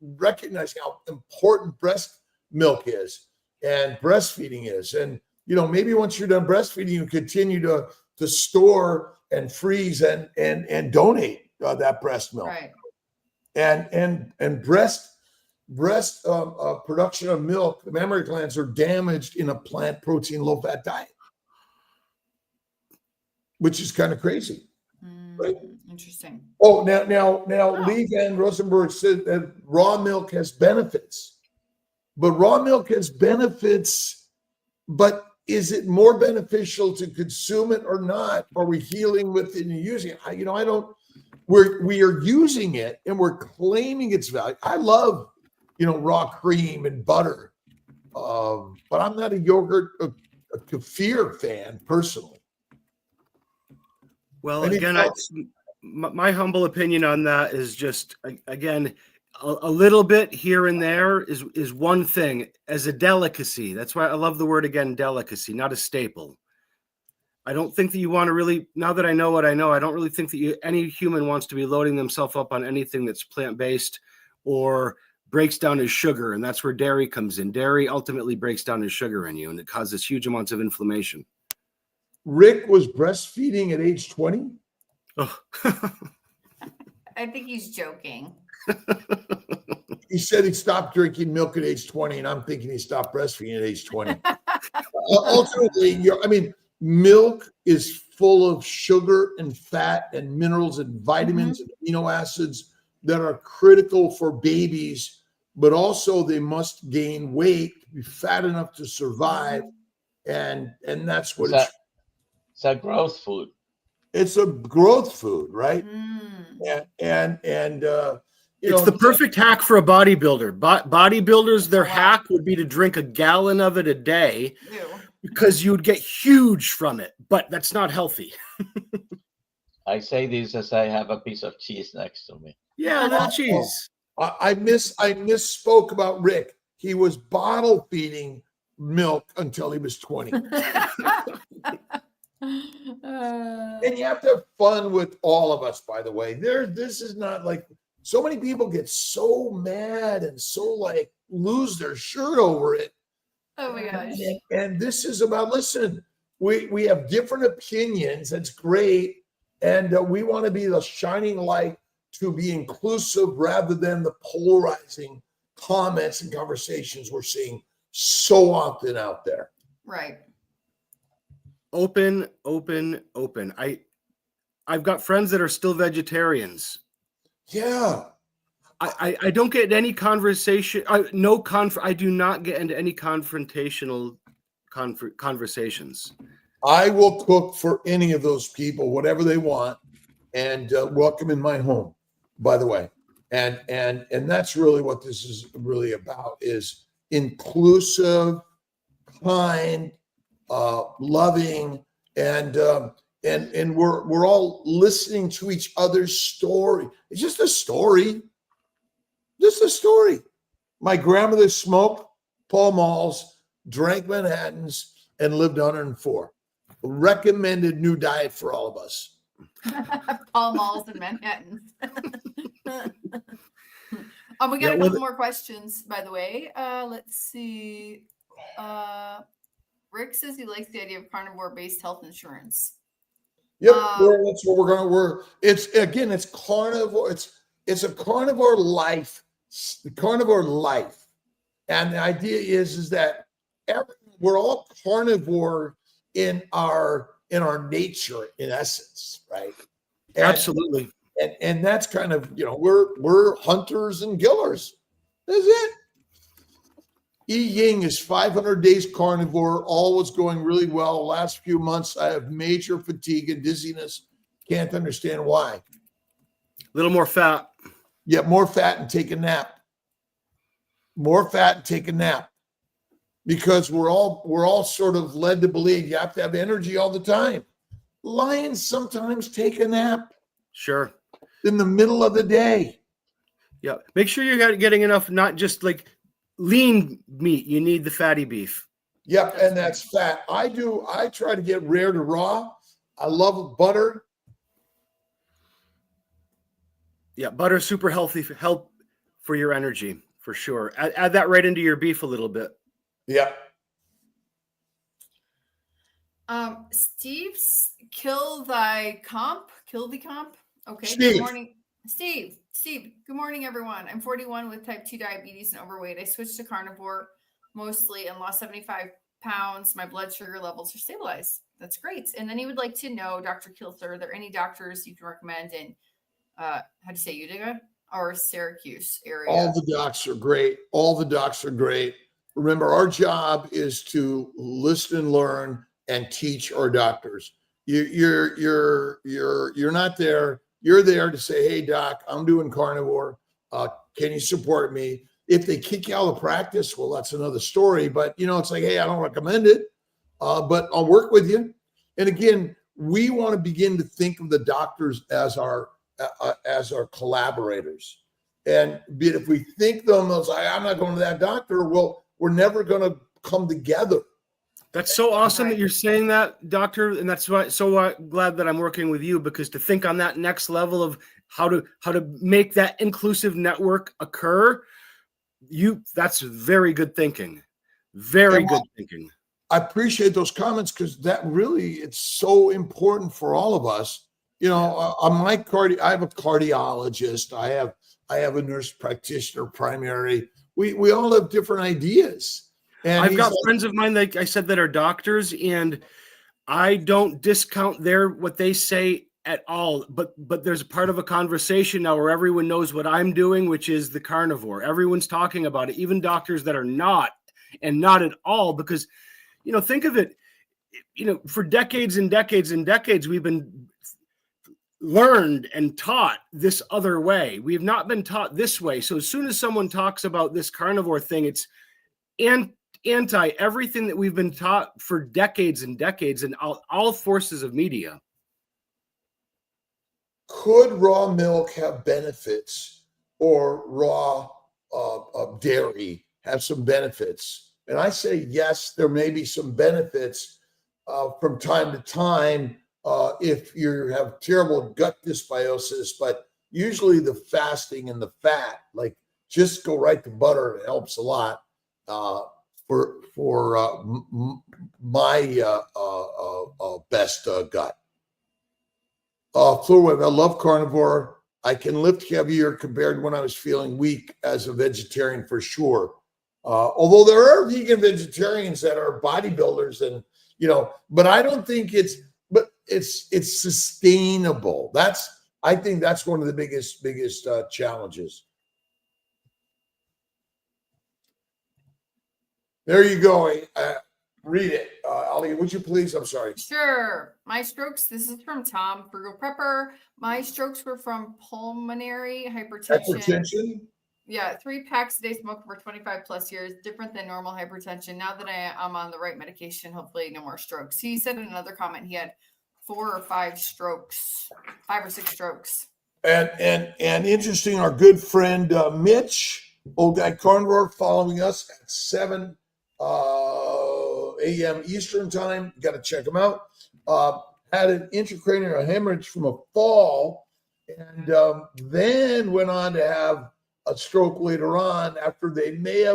Speaker 3: recognizing how important breast milk is and breastfeeding is. And you know, maybe once you're done breastfeeding, you continue to store and freeze and donate that breast milk.
Speaker 1: Right.
Speaker 3: And breast production of milk, the mammary glands are damaged in a plant protein low fat diet, which is kind of crazy. Right?
Speaker 1: Interesting.
Speaker 3: Oh, now, Lee Van Rosenberg said that raw milk has benefits, but is it more beneficial to consume it or not? Are we healing with it and using it? We are using it and we're claiming its value. I love, you know, raw cream and butter, but I'm not a yogurt, a kefir fan personally.
Speaker 4: Well, again, my humble opinion on that is just, again, a little bit here and there is one thing as a delicacy. That's why I love the word, again, delicacy, not a staple. I don't think that you want to really, now that I know what I know, I don't really think that any human wants to be loading themselves up on anything that's plant-based or breaks down as sugar. And that's where dairy comes in. Dairy ultimately breaks down as sugar in you, and it causes huge amounts of inflammation.
Speaker 3: Rick was breastfeeding at age 20.
Speaker 4: Oh.
Speaker 1: I think he's joking.
Speaker 3: He said he stopped drinking milk at age 20, and I'm thinking he stopped breastfeeding at age 20. Ultimately, milk is full of sugar and fat and minerals and vitamins and amino acids that are critical for babies, but also they must gain weight to be fat enough to survive. And that's what
Speaker 2: it's a growth food.
Speaker 3: It's a growth food, right? And
Speaker 4: it's the perfect hack for a bodybuilder. Bodybuilders, their hack would be to drink a gallon of it a day. Ew. Because you'd get huge from it, but that's not healthy.
Speaker 2: I say this as I have a piece of cheese next to me.
Speaker 4: Yeah, a little cheese.
Speaker 3: I misspoke about Rick. He was bottle feeding milk until he was 20. And you have to have fun with all of us, by the way. This is not like so many people get so mad and so like lose their shirt over it.
Speaker 1: Oh my gosh.
Speaker 3: And this is about, listen, we have different opinions. That's great. And we want to be the shining light to be inclusive rather than the polarizing comments and conversations we're seeing so often out there.
Speaker 1: Right.
Speaker 4: Open. I've got friends that are still vegetarians.
Speaker 3: Yeah.
Speaker 4: I don't get any conversation. I do not get into any confrontational conversations.
Speaker 3: I will cook for any of those people, whatever they want, and welcome in my home, by the way. And that's really what this is really about, is inclusive, kind, loving, and we're all listening to each other's story. It's just a story. Just a story. My grandmother smoked Pall Malls, drank Manhattans, and lived 104. Recommended new diet for all of us.
Speaker 1: Pall Malls and Manhattan. We got a couple more questions, by the way. Let's see. Rick says he likes the idea of carnivore-based health insurance.
Speaker 3: Yep, that's what it's carnivore. It's a carnivore life. Carnivore life, and the idea is that we're all carnivore in our nature, in essence, right? And,
Speaker 4: absolutely.
Speaker 3: And that's kind of, we're hunters and killers. That's it. Yi Ying is 500 days carnivore, all was going really well. Last few months, I have major fatigue and dizziness. Can't understand why.
Speaker 4: A little more fat.
Speaker 3: Yeah, more fat and take a nap. More fat and take a nap. Because we're all sort of led to believe you have to have energy all the time. Lions sometimes take a nap.
Speaker 4: Sure.
Speaker 3: In the middle of the day.
Speaker 4: Yeah. Make sure you're getting enough, not just like lean meat. You need the fatty beef.
Speaker 3: Yep, and that's fat. I try to get rare to raw. I love butter.
Speaker 4: Yeah, butter's super healthy for your energy, for sure. Add that right into your beef a little bit.
Speaker 3: Yeah.
Speaker 1: Steve's kill the comp. Okay.
Speaker 3: Steve.
Speaker 1: Good morning, Steve. Good morning, everyone. I'm 41 with type 2 diabetes and overweight. I switched to carnivore mostly and lost 75 pounds. My blood sugar levels are stabilized. That's great. And then he would like to know, Dr. Kiltz, are there any doctors you can recommend in how do you say, Utica or Syracuse area?
Speaker 3: All the docs are great. Remember, our job is to listen and learn and teach our doctors. You're not there. You're there to say, hey, doc, I'm doing carnivore. Can you support me? If they kick you out of practice, well, that's another story. But, it's like, hey, I don't recommend it, but I'll work with you. And again, we want to begin to think of the doctors as our collaborators. And if we think them as like, I'm not going to that doctor, well, we're never going to come together.
Speaker 4: That's so awesome that you're saying that, doctor. And that's why so glad that I'm working with you, because to think on that next level of how to make that inclusive network occur, that's very good thinking. Very good thinking.
Speaker 3: I appreciate those comments, because that really, it's so important for all of us. On my I have a cardiologist. I have a nurse practitioner, primary. We all have different ideas. And
Speaker 4: I've got friends of mine, like I said, that are doctors, and I don't discount what they say at all. But there's a part of a conversation now where everyone knows what I'm doing, which is the carnivore. Everyone's talking about it, even doctors that are not at all, because, think of it, for decades and decades and decades, we've been learned and taught this other way. We have not been taught this way. So as soon as someone talks about this carnivore thing, it's anti everything that we've been taught for decades and decades, and all forces of media.
Speaker 3: could raw milk have benefits, or raw dairy have some benefits? And I say yes, there may be some benefits from time to time if you have terrible gut dysbiosis, but usually the fasting and the fat, like just go right to butter, it helps a lot for my best gut. Fluid, I love carnivore. I can lift heavier compared to when I was feeling weak as a vegetarian for sure. Although there are vegan vegetarians that are bodybuilders, and but I don't think it's sustainable. I think that's one of the biggest challenges. There you go. Read it, Alia, would you please? I'm sorry.
Speaker 1: Sure. My strokes, this is from Tom, Frugal Prepper. My strokes were from pulmonary hypertension. Yeah, 3 packs a day, smoke for 25 plus years, different than normal hypertension. Now that I'm on the right medication, hopefully no more strokes. He said in another comment he had 4 or 5 strokes, 5 or 6 strokes.
Speaker 3: And interesting, our good friend Mitch, Old Guy Carnivore, following us at 7 a.m. Eastern time. You got to check him out. Had an intracranial hemorrhage from a fall, and then went on to have a stroke later on after they may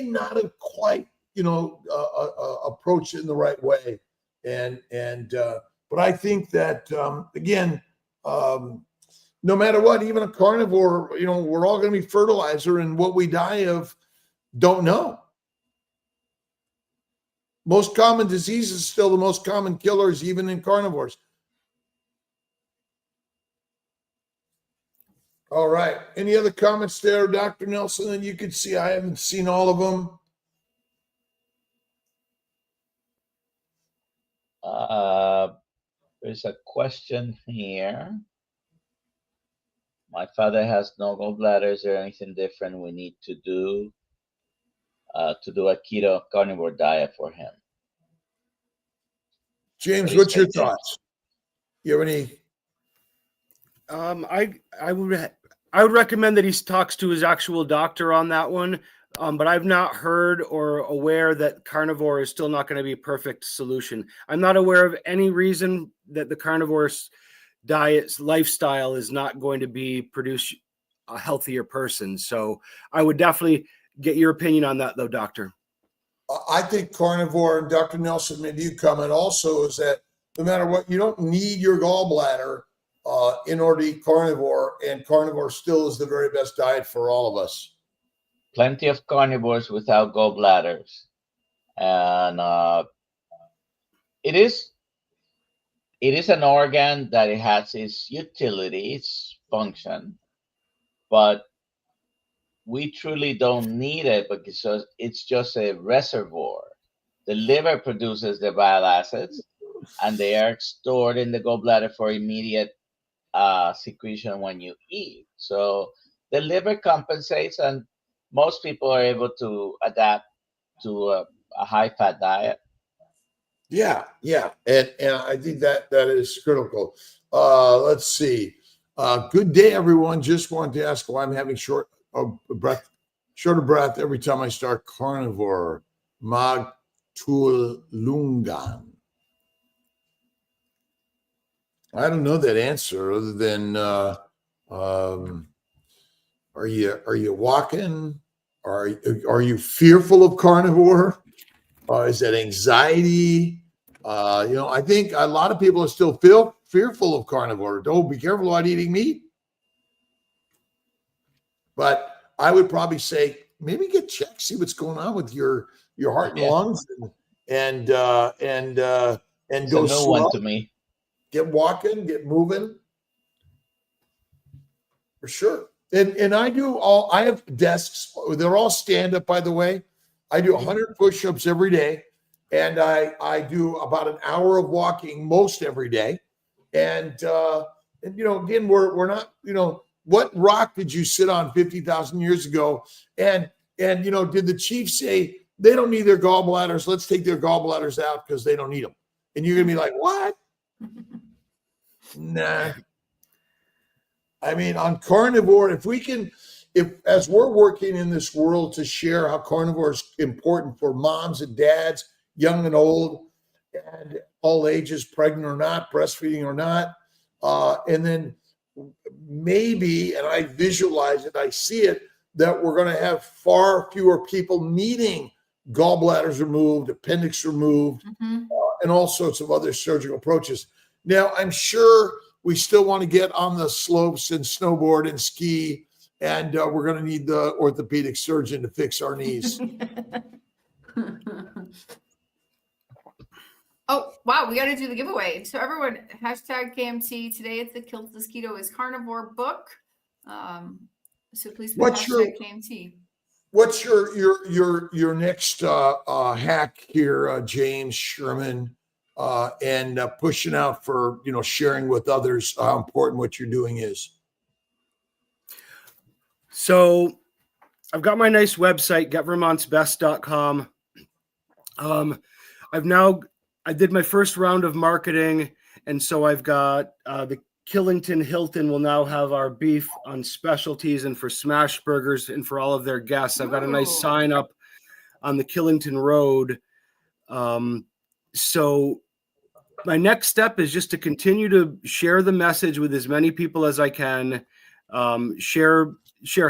Speaker 3: not have quite approached it in the right way. But I think that again, no matter what, even a carnivore, we're all going to be fertilizer, and what we die of, don't know. Most common diseases still the most common killers, even in carnivores. All right. Any other comments there, Dr. Nelson? And you can see I haven't seen all of them.
Speaker 2: There's a question here. My father has no gallbladder. Is there anything different we need to do a keto carnivore diet for him?
Speaker 3: James, what's your thoughts? You have any?
Speaker 4: I would recommend that he talks to his actual doctor on that one. But I've not heard or aware that carnivore is still not going to be a perfect solution. I'm not aware of any reason that the carnivore diet's lifestyle is not going to produce a healthier person. So I would definitely get your opinion on that, though, doctor.
Speaker 3: I think carnivore, and Dr. Nelson, maybe you comment also, is that no matter what, you don't need your gallbladder in order to eat carnivore, and carnivore still is the very best diet for all of us.
Speaker 2: Plenty of carnivores without gallbladders, and it is an organ that it has its utility, its function, but we truly don't need it because it's just a reservoir. The liver produces the bile acids, and they are stored in the gallbladder for immediate secretion when you eat. So the liver compensates, and most people are able to adapt to a high-fat diet.
Speaker 3: Yeah. And I think that is critical. Let's see. Good day, everyone. Just wanted to ask why I'm having shorter breath every time I start carnivore. Magtulungan. I don't know that answer other than are you walking? Are you fearful of carnivore? Is that anxiety? I think a lot of people are still fearful of carnivore. Oh, be careful about eating meat. But I would probably say maybe get checked, see what's going on with your heart and lungs, and go slow.
Speaker 2: One to me.
Speaker 3: Get walking, get moving, for sure. And I have desks. They're all stand up, by the way. I do 100 push-ups every day, and I do about an hour of walking most every day. And again, we're not, what rock did you sit on 50,000 years ago? And did the chief say they don't need their gallbladders? Let's take their gallbladders out because they don't need them. And you're gonna be like, what? Nah. I mean, on carnivore, if as we're working in this world to share how carnivore is important for moms and dads, young and old, and all ages, pregnant or not, breastfeeding or not, and then maybe, and I visualize it, I see it, that we're going to have far fewer people needing gallbladders removed, appendix removed, and all sorts of other surgical approaches. Now, I'm sure we still want to get on the slopes and snowboard and ski, and we're going to need the orthopedic surgeon to fix our knees.
Speaker 1: Oh, wow. We got to do the giveaway. So everyone, hashtag KMT. Today it's the Kiltz Mosquito is Carnivore book. So please put hashtag KMT.
Speaker 3: What's your next hack here, James Sherman, and pushing out for, sharing with others how important what you're doing is?
Speaker 4: So I've got my nice website, getvermontsbest.com. I did my first round of marketing, and so I've got the Killington Hilton will now have our beef on specialties and for smash burgers and for all of their guests. I've got a nice sign up on the Killington Road. So my next step is just to continue to share the message with as many people as I can, share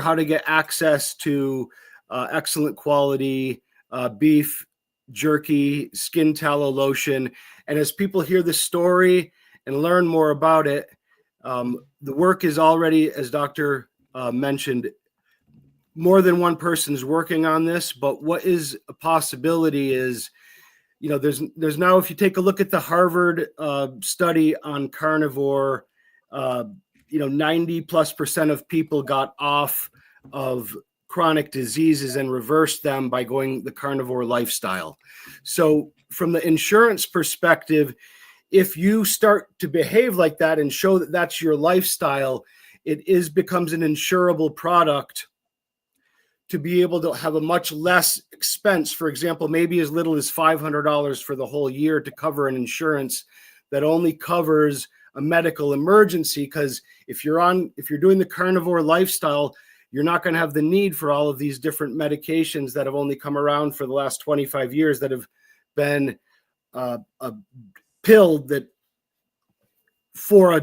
Speaker 4: how to get access to excellent quality beef jerky, skin tallow lotion. And as people hear the story and learn more about it, the work is already, as Dr. Mentioned, more than one person's working on this. But what is a possibility is, there's now, if you take a look at the Harvard study on carnivore, 90+% of people got off of chronic diseases and reverse them by going the carnivore lifestyle. So from the insurance perspective, if you start to behave like that and show that that's your lifestyle, it becomes an insurable product to be able to have a much less expense. For example, maybe as little as $500 for the whole year to cover an insurance that only covers a medical emergency. Because if you're doing the carnivore lifestyle, you're not going to have the need for all of these different medications that have only come around for the last 25 years that have been a pill that for a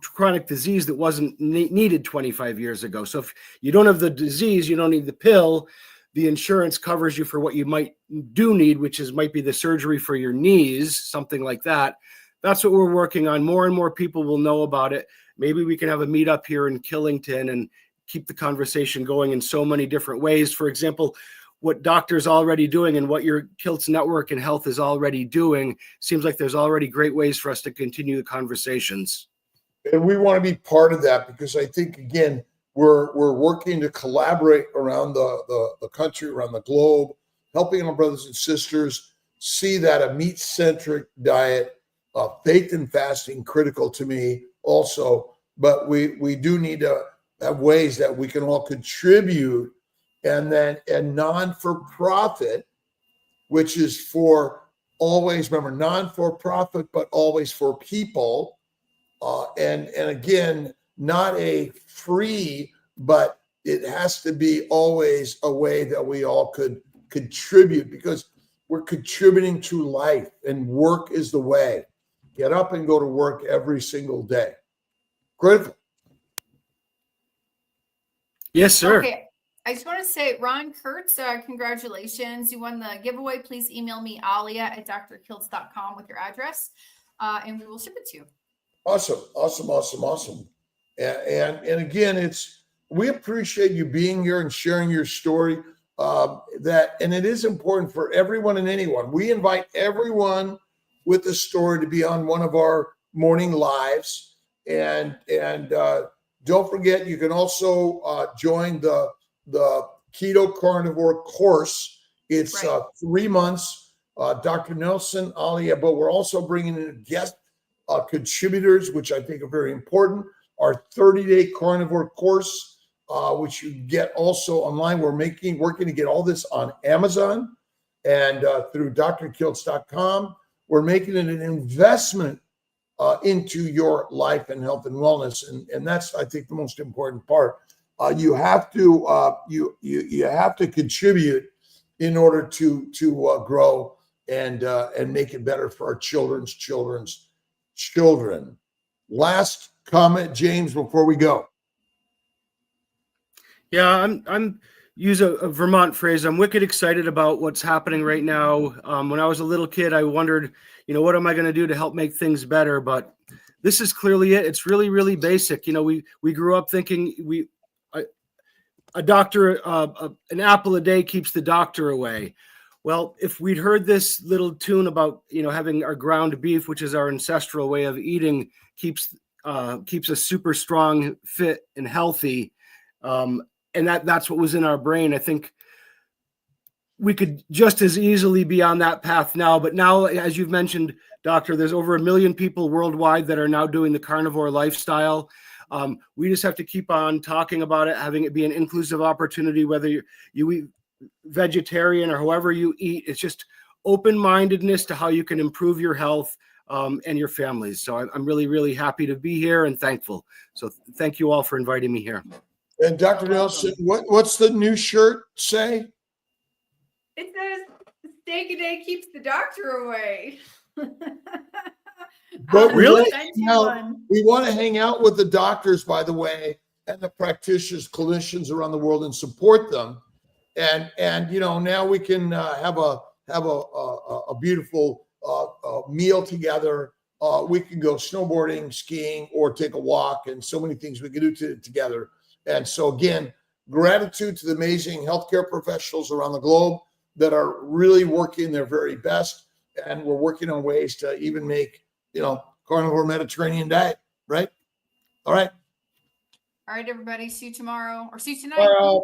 Speaker 4: chronic disease that wasn't needed 25 years ago. So if you don't have the disease, you don't need the pill. The insurance covers you for what you might need, which might be the surgery for your knees, something like that. That's what we're working on. More and more people will know about it. Maybe we can have a meetup here in Killington and keep the conversation going in so many different ways. For example, what doctors already doing and what your Kiltz network and health is already doing, seems like there's already great ways for us to continue the conversations.
Speaker 3: And we want to be part of that because I think, again, we're working to collaborate around the country, around the globe, helping our brothers and sisters see that a meat-centric diet, faith and fasting, critical to me also, but we do need to have ways that we can all contribute, and then a non-for-profit, which is for always, remember, non-for-profit, but always for people. And again, not a free, but it has to be always a way that we all could contribute, because we're contributing to life, and work is the way. Get up and go to work every single day. Critical.
Speaker 4: Yes, sir.
Speaker 1: Okay. I just want to say, Ron Kurtz, congratulations. You won the giveaway. Please email me, Alia at drkiltz.com with your address, and we will ship it to you.
Speaker 3: Awesome. And again, we appreciate you being here and sharing your story. And it is important for everyone and anyone. We invite everyone with a story to be on one of our morning lives. And don't forget, you can also join the Keto Carnivore course. It's 3 months. Dr. Nelson, Alia, but we're also bringing in guest contributors, which I think are very important. Our 30-day carnivore course, which you get also online. We're working to get all this on Amazon and through drkiltz.com. We're making it an investment into your life and health and wellness. And that's, I think, the most important part. You have to you have to contribute in order to grow and make it better for our children's children. Last comment, James, before we go.
Speaker 4: Yeah, I'm use a Vermont phrase. I'm wicked excited about what's happening right now. When I was a little kid, I wondered, what am I going to do to help make things better? But this is clearly it. It's really, really basic. We grew up thinking a doctor, an apple a day keeps the doctor away. Well, if we'd heard this little tune about, having our ground beef, which is our ancestral way of eating, keeps us super strong, fit, and healthy. And that's what was in our brain. I think we could just as easily be on that path now. But now, as you've mentioned, Doctor, there's over 1 million people worldwide that are now doing the carnivore lifestyle. We just have to keep on talking about it, having it be an inclusive opportunity, whether you eat vegetarian or however you eat. It's just open-mindedness to how you can improve your health and your families. So I'm really, really happy to be here and thankful. So thank you all for inviting me here.
Speaker 3: And Dr. Nelson, what's the new shirt say?
Speaker 1: It says steak a day keeps the doctor away.
Speaker 3: But
Speaker 4: really?
Speaker 3: We want to hang out with the doctors, by the way, and the practitioners, clinicians around the world, and support them. And now we can have a beautiful meal together. We can go snowboarding, skiing, or take a walk, and so many things we can do together. And so again, gratitude to the amazing healthcare professionals around the globe that are really working their very best. And we're working on ways to even make, carnivore Mediterranean diet, right? All right.
Speaker 1: All right, everybody. See you tomorrow or see you tonight.